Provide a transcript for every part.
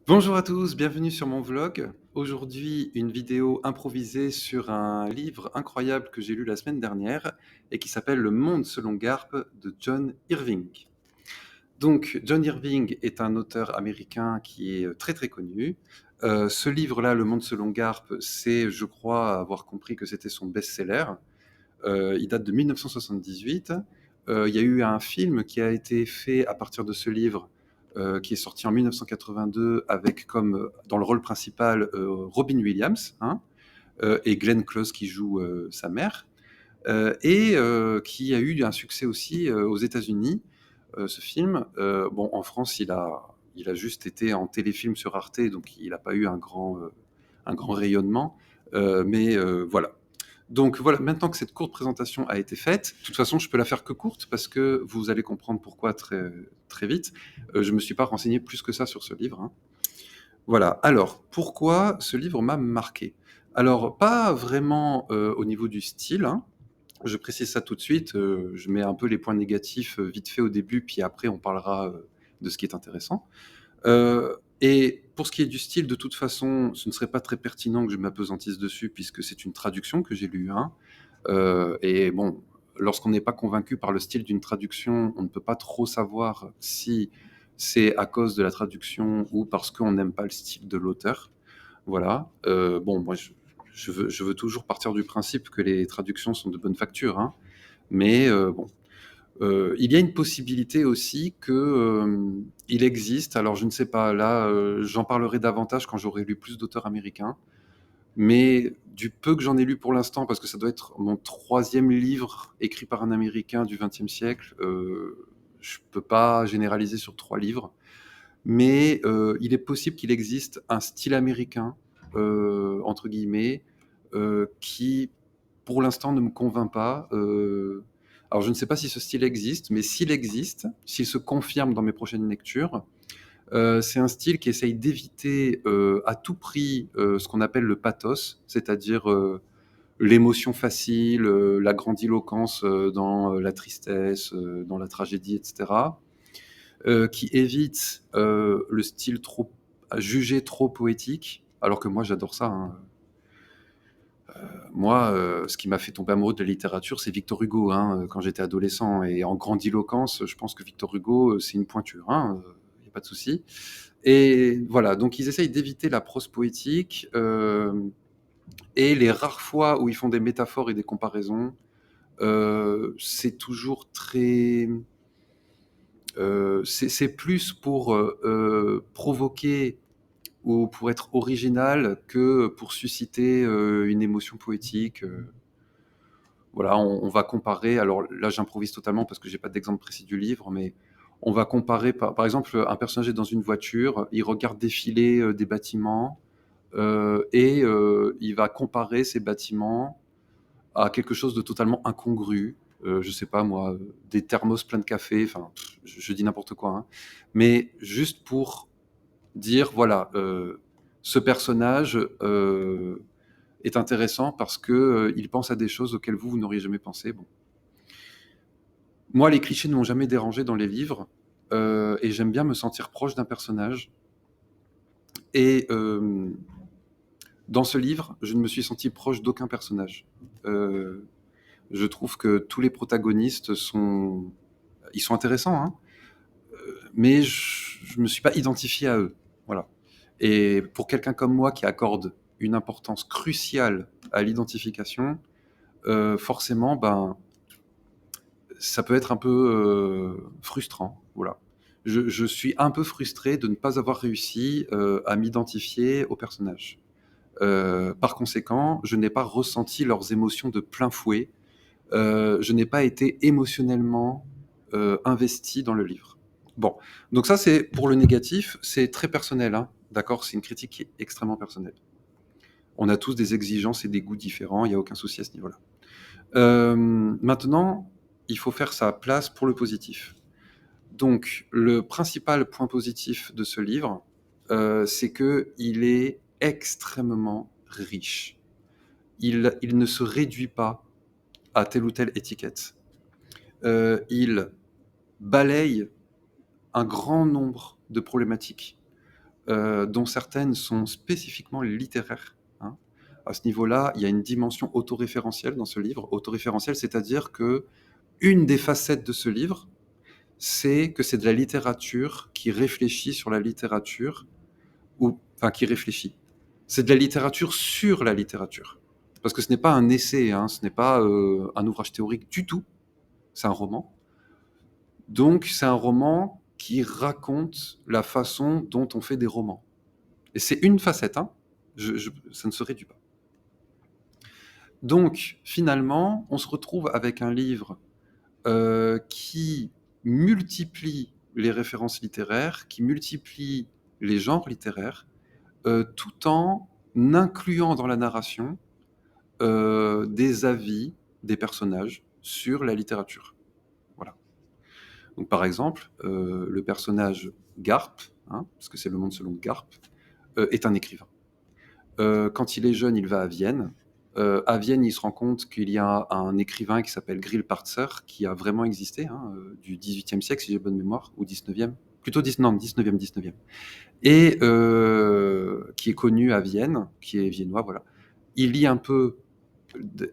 Bonjour à tous, bienvenue sur mon vlog. Aujourd'hui, une vidéo improvisée sur un livre incroyable que j'ai lu la semaine dernière et qui s'appelle Le Monde selon Garp de John Irving. Donc, John Irving est un auteur américain qui est très très connu. Ce livre-là, Le Monde selon Garp, c'est, je crois, avoir compris que c'était son best-seller. Il date de 1978. Il y a eu un film qui a été fait à partir de ce livre, qui est sorti en 1982 avec comme dans le rôle principal Robin Williams, hein, et Glenn Close qui joue sa mère, et qui a eu un succès aussi aux États-Unis. Ce film, bon, en France, il a juste été en téléfilm sur Arte, donc il n'a pas eu un grand rayonnement, mais voilà. Donc voilà, maintenant que cette courte présentation a été faite, de toute façon, je peux la faire que courte parce que vous allez comprendre pourquoi très, très vite. Je ne me suis pas renseigné plus que ça sur ce livre, hein. Voilà. Alors, pourquoi ce livre m'a marqué? Alors, pas vraiment au niveau du style, hein. Je précise ça tout de suite. Je mets un peu les points négatifs vite fait au début, puis après on parlera de ce qui est intéressant. Et pour ce qui est du style, de toute façon, ce ne serait pas très pertinent que je m'appesantisse dessus puisque c'est une traduction que j'ai lue, hein. Et bon, lorsqu'on n'est pas convaincu par le style d'une traduction, on ne peut pas trop savoir si c'est à cause de la traduction ou parce qu'on n'aime pas le style de l'auteur. Voilà. Bon, moi, je veux toujours partir du principe que les traductions sont de bonne facture, hein. Mais bon, il y a une possibilité aussi que, il existe, alors je ne sais pas, là, j'en parlerai davantage quand j'aurai lu plus d'auteurs américains, mais du peu que j'en ai lu pour l'instant, parce que ça doit être mon troisième livre écrit par un Américain du XXe siècle, je peux pas généraliser sur 3 livres, mais il est possible qu'il existe un style américain, entre guillemets, qui, pour l'instant, ne me convainc pas. Alors je ne sais pas si ce style existe, mais s'il existe, s'il se confirme dans mes prochaines lectures, c'est un style qui essaye d'éviter à tout prix ce qu'on appelle le pathos, c'est-à-dire l'émotion facile, la grandiloquence dans la tristesse, dans la tragédie, etc. Qui évite le style trop jugé trop poétique, alors que moi j'adore ça, hein. Moi, ce qui m'a fait tomber amoureux de la littérature, c'est Victor Hugo, hein, quand j'étais adolescent, et en grandiloquence, je pense que Victor Hugo, c'est une pointure, hein, y a pas de souci. Et voilà, donc ils essayent d'éviter la prose poétique, et les rares fois où ils font des métaphores et des comparaisons, c'est toujours très, c'est plus pour, provoquer ou pour être original que pour susciter, une émotion poétique, voilà, on va comparer, alors là j'improvise totalement parce que j'ai pas d'exemple précis du livre, mais on va comparer par exemple, un personnage est dans une voiture, il regarde défiler, des bâtiments, et il va comparer ces bâtiments à quelque chose de totalement incongru, je sais pas moi, des thermos pleins de café, enfin, je dis n'importe quoi, hein. Mais juste pour dire voilà, ce personnage, est intéressant parce que, il pense à des choses auxquelles vous n'auriez jamais pensé. Bon. Moi, les clichés ne m'ont jamais dérangé dans les livres, et j'aime bien me sentir proche d'un personnage, et dans ce livre, je ne me suis senti proche d'aucun personnage. Heu, je trouve que tous les protagonistes ils sont intéressants, hein, mais je me suis pas identifié à eux, voilà. Et pour quelqu'un comme moi qui accorde une importance cruciale à l'identification, forcément, ben, ça peut être un peu frustrant, voilà. Je suis un peu frustré de ne pas avoir réussi à m'identifier aux personnages. Par conséquent, je n'ai pas ressenti leurs émotions de plein fouet. Je n'ai pas été émotionnellement investi dans le livre. Bon, donc ça c'est pour le négatif, c'est très personnel, hein, d'accord? C'est une critique qui est extrêmement personnelle. On a tous des exigences et des goûts différents, il y a aucun souci à ce niveau-là. Maintenant, il faut faire sa place pour le positif. Donc le principal point positif de ce livre, c'est qu'il est extrêmement riche. Il ne se réduit pas à telle ou telle étiquette. Il balaye un grand nombre de problématiques. dont certaines sont spécifiquement littéraires, hein. À ce niveau-là, il y a une dimension autoréférentielle dans ce livre. Autoréférentielle, c'est-à-dire qu'une des facettes de ce livre, c'est que c'est de la littérature qui réfléchit sur la littérature, ou enfin qui réfléchit. C'est de la littérature sur la littérature. Parce que ce n'est pas un essai, hein, ce n'est pas un ouvrage théorique du tout, c'est un roman. Donc c'est un roman qui raconte la façon dont on fait des romans. Et c'est une facette, hein. Ça ne se réduit pas. Donc finalement, on se retrouve avec un livre qui multiplie les références littéraires, qui multiplie les genres littéraires, tout en incluant dans la narration des avis des personnages sur la littérature. Voilà. Donc par exemple, le personnage Garp, hein, parce que c'est le monde selon Garp, est un écrivain. Quand il est jeune, il va à Vienne. À Vienne, il se rend compte qu'il y a un écrivain qui s'appelle Grillparzer, qui a vraiment existé, hein, du XVIIIe siècle, si j'ai bonne mémoire, ou XIXe. Plutôt non, XIXe. Et qui est connu à Vienne, qui est viennois, voilà. Il lit un peu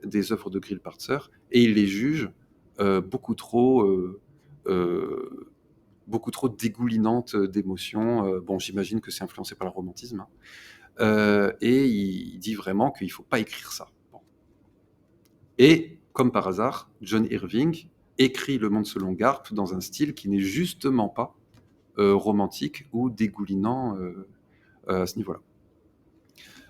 des œuvres de Grillparzer et il les juge beaucoup trop dégoulinantes d'émotions. Bon, j'imagine que c'est influencé par le romantisme, hein. Et il dit vraiment qu'il ne faut pas écrire ça. Bon. Et, comme par hasard, John Irving écrit Le Monde selon Garp dans un style qui n'est justement pas romantique ou dégoulinant à ce niveau-là.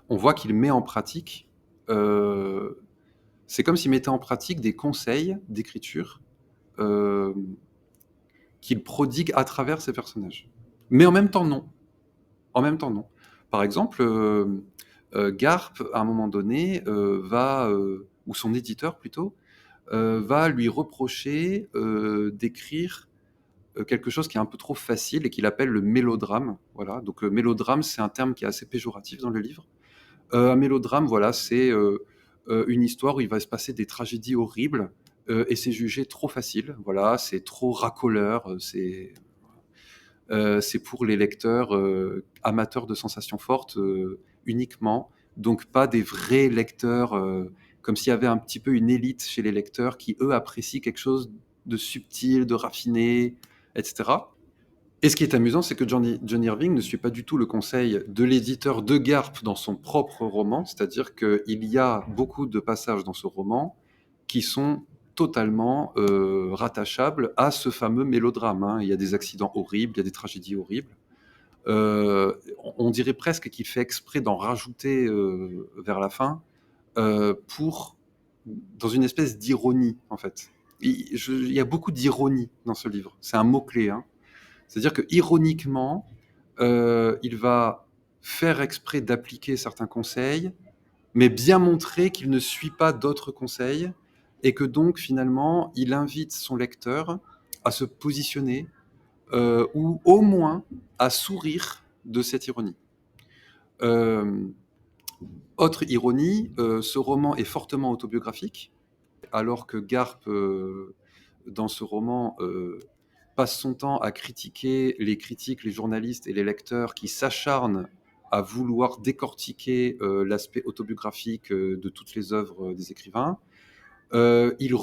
On voit qu'il met en pratique, c'est comme s'il mettait en pratique des conseils d'écriture qu'il prodigue à travers ses personnages. Mais en même temps, non. En même temps, non. Par exemple, Garp, à un moment donné, ou son éditeur plutôt, va lui reprocher d'écrire quelque chose qui est un peu trop facile et qu'il appelle le mélodrame. Voilà. Donc le mélodrame, c'est un terme qui est assez péjoratif dans le livre. Un mélodrame, voilà, c'est une histoire où il va se passer des tragédies horribles et c'est jugé trop facile. Voilà, c'est trop racoleur, c'est pour les lecteurs amateurs de sensations fortes uniquement, donc pas des vrais lecteurs, comme s'il y avait un petit peu une élite chez les lecteurs qui, eux, apprécient quelque chose de subtil, de raffiné, etc. Et ce qui est amusant, c'est que John Irving ne suit pas du tout le conseil de l'éditeur de Garp dans son propre roman, c'est-à-dire qu'il y a beaucoup de passages dans ce roman qui sont totalement rattachables à ce fameux mélodrame, hein. Il y a des accidents horribles, il y a des tragédies horribles. On dirait presque qu'il fait exprès d'en rajouter vers la fin dans une espèce d'ironie, en fait. Il y a beaucoup d'ironie dans ce livre. C'est un mot-clé, hein. C'est-à-dire que ironiquement, il va faire exprès d'appliquer certains conseils, mais bien montrer qu'il ne suit pas d'autres conseils et que donc finalement, il invite son lecteur à se positionner ou au moins à sourire de cette ironie. Autre ironie, ce roman est fortement autobiographique, alors que Garp, dans ce roman, passe son temps à critiquer les critiques, les journalistes et les lecteurs qui s'acharnent à vouloir décortiquer l'aspect autobiographique de toutes les œuvres des écrivains. Il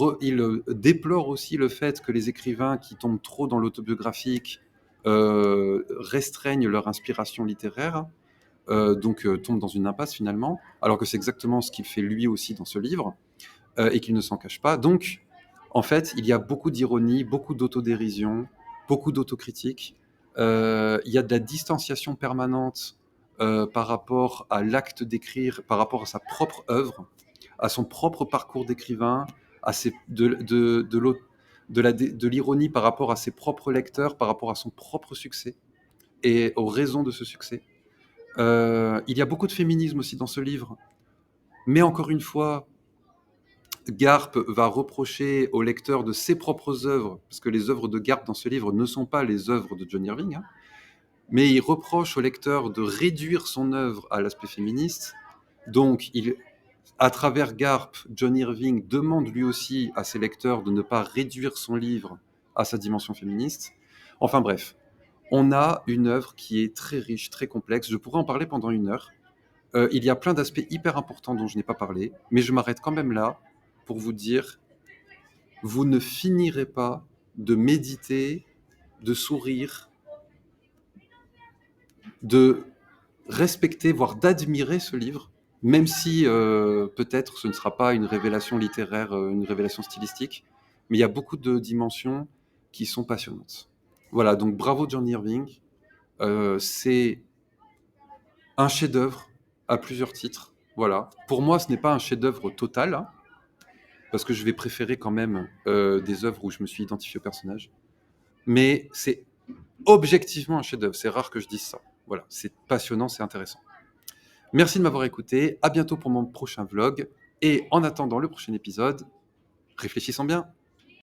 déplore aussi le fait que les écrivains qui tombent trop dans l'autobiographique restreignent leur inspiration littéraire, donc tombent dans une impasse finalement, alors que c'est exactement ce qu'il fait lui aussi dans ce livre, et qu'il ne s'en cache pas. Donc, en fait, il y a beaucoup d'ironie, beaucoup d'autodérision, beaucoup d'autocritique. Il y a de la distanciation permanente par rapport à l'acte d'écrire, par rapport à sa propre œuvre, à son propre parcours d'écrivain, de l'ironie par rapport à ses propres lecteurs, par rapport à son propre succès et aux raisons de ce succès. Il y a beaucoup de féminisme aussi dans ce livre, mais encore une fois, Garp va reprocher au lecteur de ses propres œuvres, parce que les œuvres de Garp dans ce livre ne sont pas les œuvres de John Irving, hein, mais il reproche au lecteur de réduire son œuvre à l'aspect féministe. Donc, à travers Garp, John Irving demande lui aussi à ses lecteurs de ne pas réduire son livre à sa dimension féministe. Enfin bref, on a une œuvre qui est très riche, très complexe. Je pourrais en parler pendant 1 heure. Il y a plein d'aspects hyper importants dont je n'ai pas parlé, mais je m'arrête quand même là pour vous dire, vous ne finirez pas de méditer, de sourire, de respecter, voire d'admirer ce livre, même si peut-être ce ne sera pas une révélation littéraire, une révélation stylistique, mais il y a beaucoup de dimensions qui sont passionnantes. Voilà, donc bravo John Irving. C'est un chef-d'œuvre à plusieurs titres. Voilà. Pour moi, ce n'est pas un chef-d'œuvre total, hein, parce que je vais préférer quand même des œuvres où je me suis identifié au personnage. Mais c'est objectivement un chef-d'œuvre. C'est rare que je dise ça. Voilà, c'est passionnant, c'est intéressant. Merci de m'avoir écouté. À bientôt pour mon prochain vlog. Et en attendant le prochain épisode, réfléchissons bien.